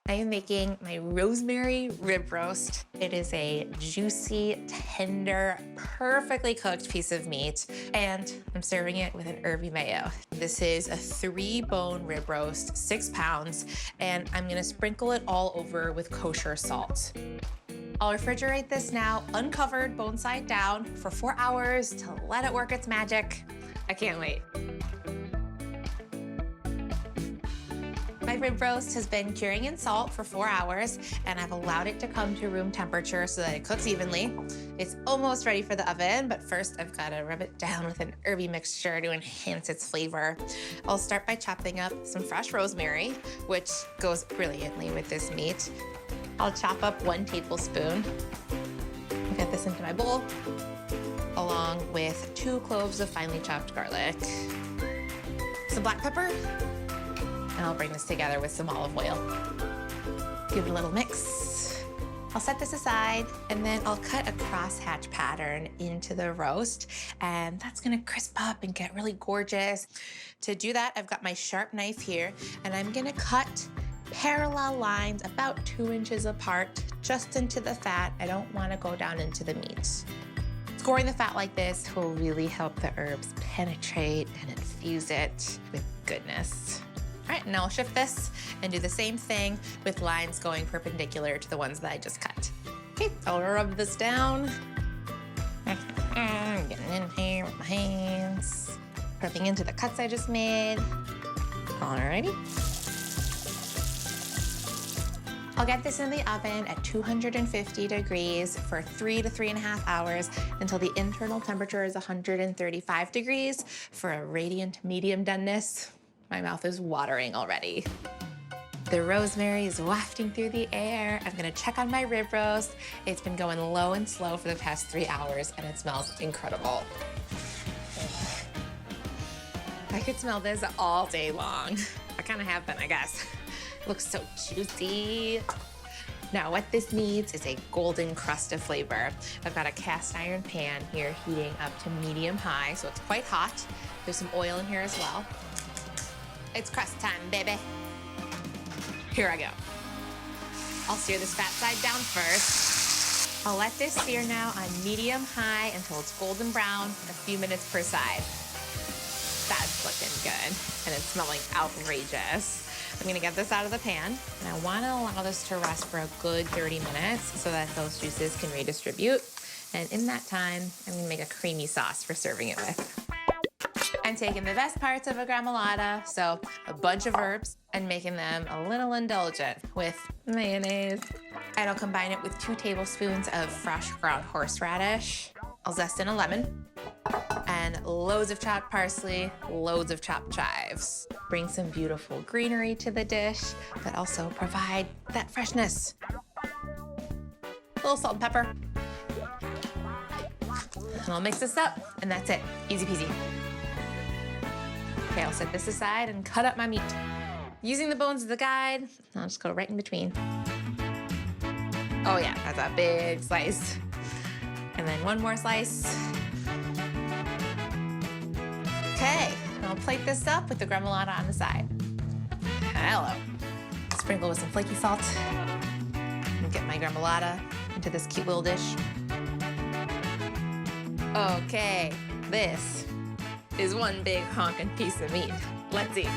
I am making my rosemary rib roast. It is a juicy, tender, perfectly cooked piece of meat, and I'm serving it with an herby mayo. This is a 3-bone rib roast, 6 pounds, and I'm gonna sprinkle it all over with kosher salt. I'll refrigerate this now, uncovered, bone side down, for 4 hours to let it work its magic. I can't wait. My rib roast has been curing in salt for 4 hours, and I've allowed it to come to room temperature so that it cooks evenly. It's almost ready for the oven, but first I've got to rub it down with an herby mixture to enhance its flavor. I'll start by chopping up some fresh rosemary, which goes brilliantly with this meat. I'll chop up 1 tablespoon, get this into my bowl, along with 2 cloves of finely chopped garlic, some black pepper, and I'll bring this together with some olive oil. Give it a little mix. I'll set this aside, and then I'll cut a crosshatch pattern into the roast, and that's gonna crisp up and get really gorgeous. To do that, I've got my sharp knife here, and I'm gonna cut parallel lines about 2 inches apart, just into the fat. I don't wanna go down into the meat. Scoring the fat like this will really help the herbs penetrate and infuse it with goodness. All right, now I'll shift this and do the same thing with lines going perpendicular to the ones that I just cut. Okay, I'll rub this down. Getting in here with my hands. Rubbing into the cuts I just made. Alrighty. I'll get this in the oven at 250 degrees for 3 to 3.5 hours until the internal temperature is 135 degrees for a radiant medium doneness. My mouth is watering already. The rosemary is wafting through the air. I'm gonna check on my rib roast. It's been going low and slow for the past 3 hours, and it smells incredible. I could smell this all day long. I kind of have been, I guess. It looks so juicy. Now, what this needs is a golden crust of flavor. I've got a cast iron pan here heating up to medium high, so it's quite hot. There's some oil in here as well. It's crust time, baby. Here I go. I'll sear this fat side down first. I'll let this sear now on medium-high until it's golden brown, a few minutes per side. That's looking good, and it's smelling outrageous. I'm gonna get this out of the pan, and I wanna allow this to rest for a good 30 minutes so that those juices can redistribute. And in that time, I'm gonna make a creamy sauce for serving it with. I'm taking the best parts of a gremolata, so a bunch of herbs, and making them a little indulgent with mayonnaise. And I'll combine it with 2 tablespoons of fresh ground horseradish. I'll zest in a lemon, and loads of chopped parsley, loads of chopped chives. Bring some beautiful greenery to the dish, but also provide that freshness. A little salt and pepper. And I'll mix this up, and that's it. Easy peasy. Okay, I'll set this aside and cut up my meat. Using the bones as a guide, I'll just go right in between. Oh yeah, that's a big slice. And then 1 more slice. Okay, I'll plate this up with the gremolata on the side. Hello. Sprinkle with some flaky salt. And get my gremolata into this cute little dish. Okay, this is one big honkin' piece of meat. Let's eat.